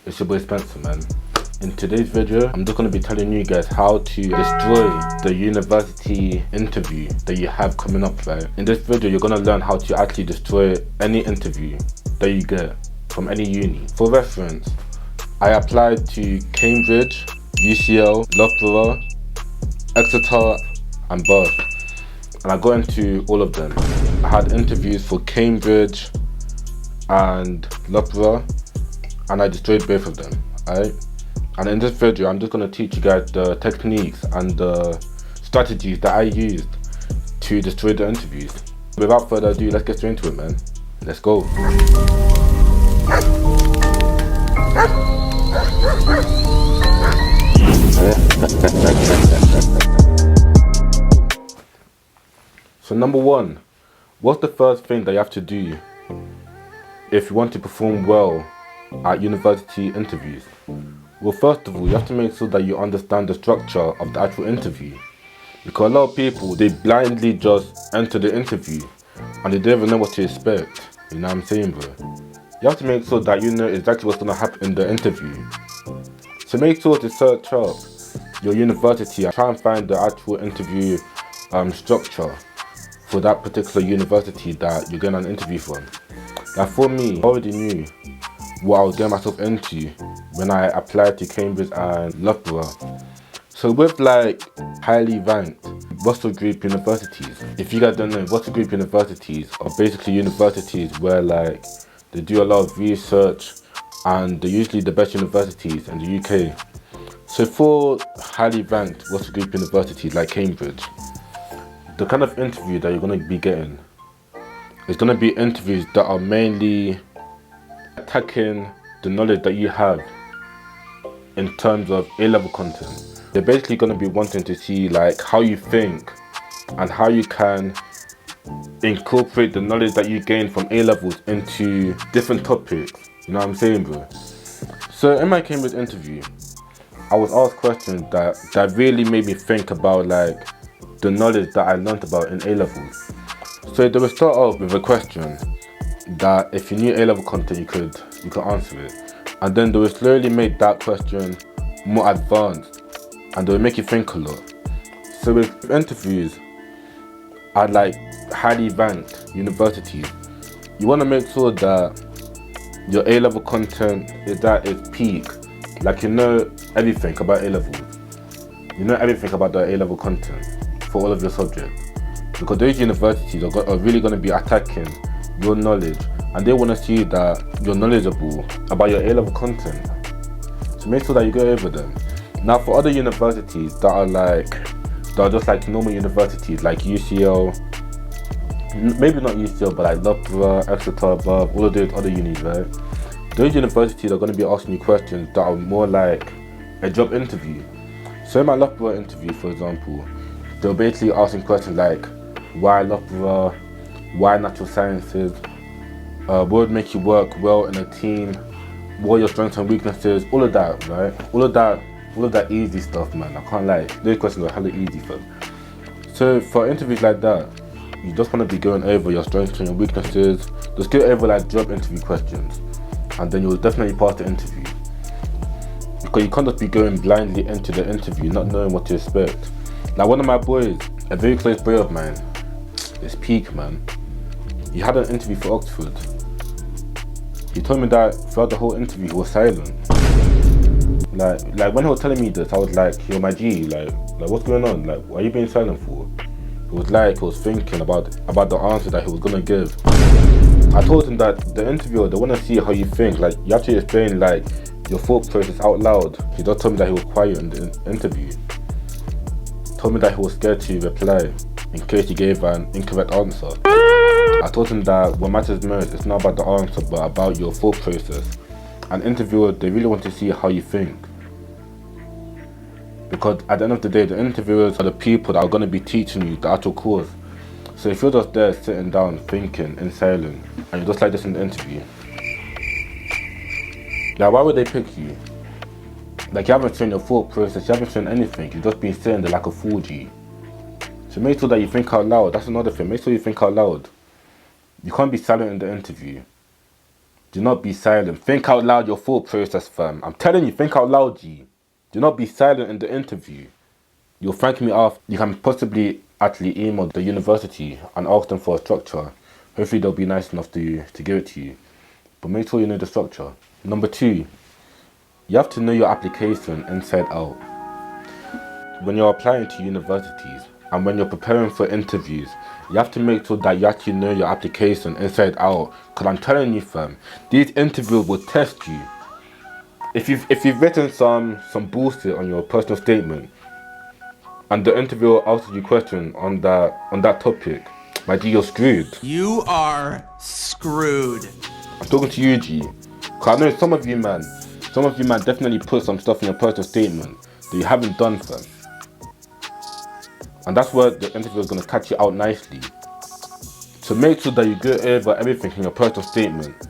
It's your boy Spencer, man. In today's video, I'm just going to be telling you guys how to destroy the university interview that you have coming up, right? In this video, you're going to learn how to actually destroy any interview that you get from any uni. For reference, I applied to Cambridge, UCL, Loughborough, Exeter and Bath, and I got into all of them. I had interviews for Cambridge and Loughborough, and I destroyed both of them, alright? And in this video, I'm just going to teach you guys the techniques and the strategies that I used to destroy the interviews. Without further ado, let's get straight into it, man. Let's go. So number one, what's the first thing that you have to do if you want to perform well at university interviews? Well, first of all, you have to make sure that you understand the structure of the actual interview. Because a lot of people, they blindly just enter the interview and they don't even know what to expect. You know what I'm saying, bro? You have to make sure that you know exactly what's going to happen in the interview. So make sure to search up your university and try and find the actual interview structure for that particular university that you're getting an interview from. Now for me, I already knew what I was getting myself into when I applied to Cambridge and Loughborough. So with like highly ranked Russell Group universities, if you guys don't know, Russell Group universities are basically universities where like they do a lot of research and they're usually the best universities in the UK. So for highly ranked Russell Group universities like Cambridge, the kind of interview that you're going to be getting is going to be interviews that are mainly attacking the knowledge that you have in terms of A-level content. They're basically going to be wanting to see like how you think and how you can incorporate the knowledge that you gain from A-levels into different topics. You know what I'm saying, bro? So in my Cambridge interview, I was asked questions that really made me think about like the knowledge that I learned about in A-levels. So they will start off with a question that if you knew A-level content, you could answer it. And then they will slowly make that question more advanced and they will make you think a lot. So with interviews at like highly ranked universities, you want to make sure that your A-level content is at its peak. Like you know everything about A-levels. You know everything about the A-level content for all of your subjects. Because those universities are really going to be attacking your knowledge and they want to see that you're knowledgeable about your A-level content. So make sure that you go over them. Now for other universities that are just like normal universities like UCL, maybe not UCL but like Loughborough, Exeter, Bath, all of those other unis, right? Those universities are going to be asking you questions that are more like a job interview. So in my Loughborough interview, for example, they're basically asking questions like why Loughborough, why natural sciences, what would make you work well in a team, what are your strengths and weaknesses, all of that, right? All of that easy stuff, man. I can't lie. Those questions are hella easy, fam. So for interviews like that, you just want to be going over your strengths and your weaknesses. Just go over like job interview questions, and then you'll definitely pass the interview. Because you can't just be going blindly into the interview, not knowing what to expect. Like one of my boys, a very close boy of mine, is Peak, man. He had an interview for Oxford. He told me that throughout the whole interview he was silent. Like when he was telling me this, I was like, yo, my G, like what's going on? Like, what are you being silent for? It was like he was thinking about the answer that he was gonna give. I told him that the interviewer, they wanna see how you think. Like you have to explain like your thought process out loud. He just told me that he was quiet in the interview. Told me that he was scared to reply in case he gave an incorrect answer. I told him that what matters most is not about the answer but about your thought process. And interviewers, they really want to see how you think. Because at the end of the day, the interviewers are the people that are going to be teaching you the actual course. So if you're just there sitting down thinking in silence and you're just like this in the interview, like why would they pick you? Like you haven't shown your thought process, you haven't shown anything, you've just been sitting there like a fool, G. So make sure that you think out loud. That's another thing, make sure you think out loud. You can't be silent in the interview. Do not be silent. Think out loud your thought process, fam. I'm telling you, think out loud, G. Do not be silent in the interview. You'll thank me after. You can possibly actually email the university and ask them for a structure. Hopefully they'll be nice enough to give it to you. But make sure you know the structure. Number 2, you have to know your application inside out. When you're applying to universities and when you're preparing for interviews, you have to make sure that you actually know your application inside out. Because I'm telling you, fam, these interviews will test you. If you've written some bullshit on your personal statement, and the interviewer asks you a question on that topic, my G, you're screwed. You are screwed. I'm talking to you, G. Cause I know some of you man definitely put some stuff in your personal statement that you haven't done, fam. And that's where the interviewer is gonna catch you out nicely. So make sure that you go over everything in your personal statement,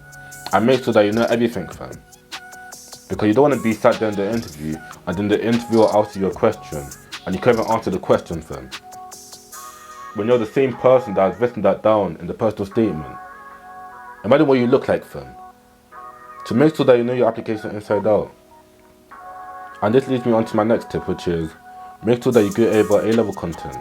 and make sure that you know everything, fam. Because you don't want to be sat there in the interview and then the interviewer asks you a question and you can't even answer the question, fam. When you're the same person that has written that down in the personal statement, imagine what you look like, fam. So make sure that you know your application inside out. And this leads me on to my next tip, which is make sure that you go over A-level content.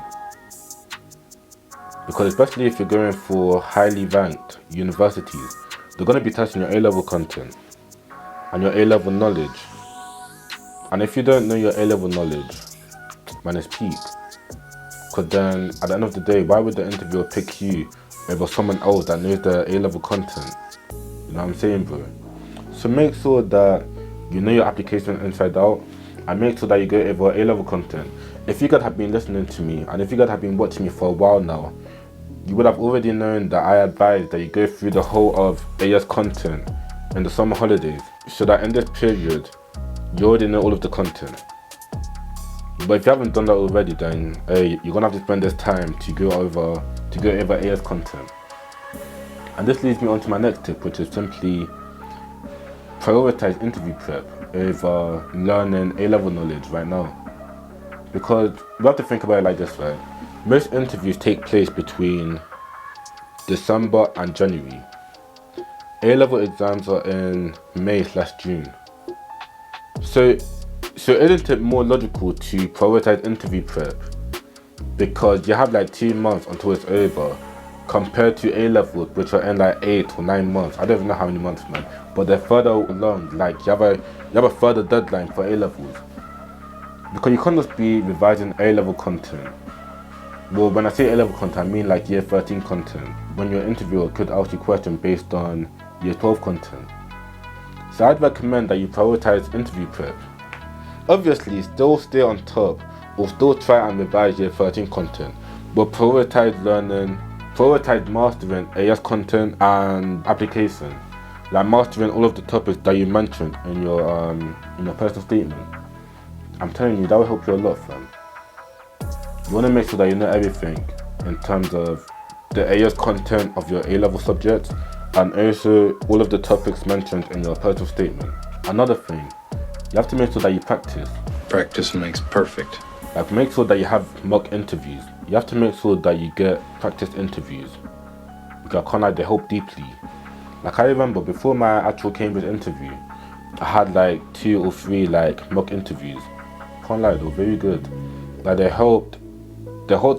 Because especially if you're going for highly ranked universities, they're going to be testing your A-level content and your A-level knowledge. And if you don't know your A-level knowledge, man, it's peak. Because then at the end of the day, why would the interviewer pick you over someone else that knows the A-level content? You know what I'm saying, bro? So make sure that you know your application inside out, and make sure that you go over A-level content. If you guys have been listening to me, and if you guys have been watching me for a while now, you would have already known that I advise that you go through the whole of AS content in the summer holidays, so that in this period, you already know all of the content. But if you haven't done that already, then you're gonna have to spend this time to go over AS content. And this leads me on to my next tip, which is simply prioritize interview prep over learning A-level knowledge right now. Because you have to think about it like this, right? Most interviews take place between December and January. A-level exams are in May/June. So isn't it more logical to prioritize interview prep? Because you have like 2 months until it's over, compared to A-levels, which are in like 8 or 9 months. I don't even know how many months, man. But they're further along. Like you have a further deadline for A-levels. Because you can't just be revising A-level content. Well, when I say A-level content, I mean like year 13 content, when your interviewer could ask you questions based on year 12 content. So I'd recommend that you prioritize interview prep. Obviously, still stay on top, or still try and revise year 13 content, but prioritize mastering AS content and application. Like mastering all of the topics that you mentioned in your personal statement. I'm telling you, that will help you a lot, fam. You want to make sure that you know everything in terms of the AS content of your A-level subjects, and also all of the topics mentioned in your personal statement. Another thing, you have to make sure that you practice. Practice makes perfect. Like make sure that you have mock interviews. You have to make sure that you get practice interviews. Because I can't lie, they help deeply. Like I remember before my actual Cambridge interview, I had like 2 or 3 like mock interviews. Can't lie, they were very good. Like they helped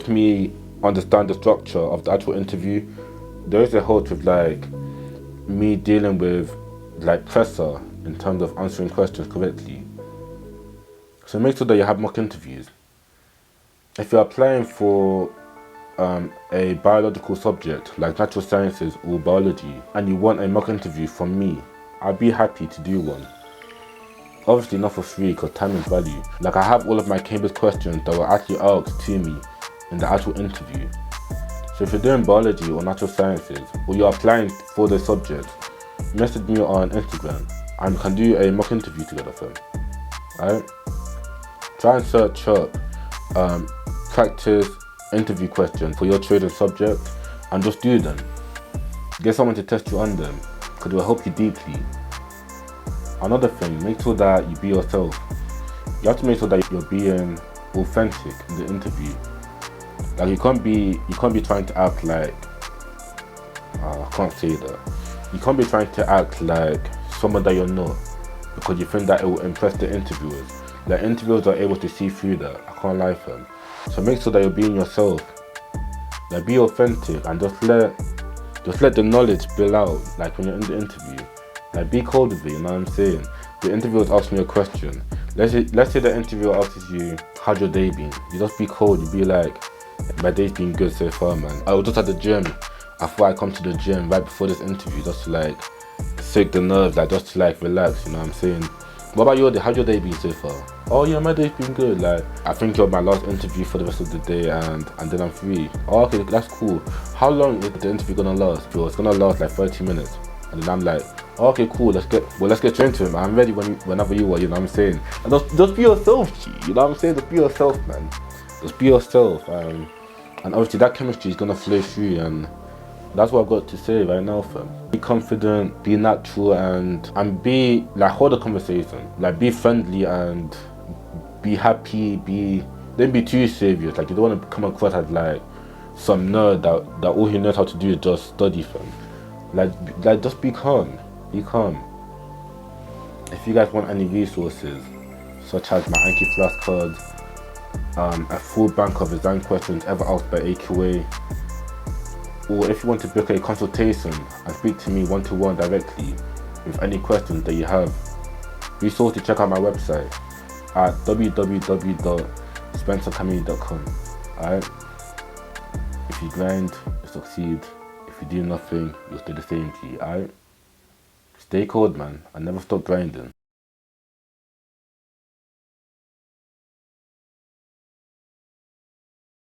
me understand the structure of the actual interview. They also helped with like me dealing with like pressure in terms of answering questions correctly. So make sure that you have mock interviews. If you're applying for a biological subject like natural sciences or biology, and you want a mock interview from me, I'd be happy to do one. Obviously not for free, because time is value. Like I have all of my Cambridge questions that were actually asked to me in the actual interview. So if you're doing biology or natural sciences, or you're applying for the subject, message me on Instagram and we can do a mock interview together, fam. Alright? Try and search up practice interview questions for your chosen subject and just do them. Get someone to test you on them, because it will help you deeply. Another thing, make sure that you be yourself. You have to make sure that you're being authentic in the interview. Like you can't be trying to act like I can't say that. You can't be trying to act like someone that you're not because you think that it will impress the interviewers. Like, interviewers are able to see through that. I can't lie for them. So make sure that you're being yourself. Like, be authentic and just let the knowledge spill out. Like, when you're in the interview, like, be cold with it. You know what I'm saying? The interviewer's asking you a question. Let's say the interviewer asks you, "How's your day been?" You just be cold. You be like, "My day's been good so far, man. I was just at the gym. I thought I'd come to the gym right before this interview just to like shake the nerves, like just to like relax." You know what I'm saying? What about your day? How's your day been so far? "Oh yeah, my day's been good. Like, I think you're my last interview for the rest of the day, and then I'm free." "Oh, okay, that's cool. How long is the interview gonna last?" "Bro, it's gonna last like 30 minutes." And then I'm like, "Oh, okay, cool. Let's get straight into it, man. I'm ready whenever you are." You know what I'm saying? And just be yourself, G. You know what I'm saying? Just be yourself, man. Just be yourself. And obviously that chemistry is gonna flow through, and that's what I've got to say right now, fam. Be confident, be natural, and be like, hold a conversation. Like, be friendly and be happy. Don't be too serious. Like, you don't want to come across as like some nerd that all he knows how to do is just study, fam. Like just be calm. Be calm. If you guys want any resources, such as my Anki flashcards, a full bank of exam questions ever asked by AQA, or if you want to book a consultation and speak to me one-to-one directly with any questions that you have, be sure to check out my website at www.spencercamille.com. Alright? If you grind, you succeed. If you do nothing, you'll stay the same, G. Alright? Stay cold, man, and never stop grinding.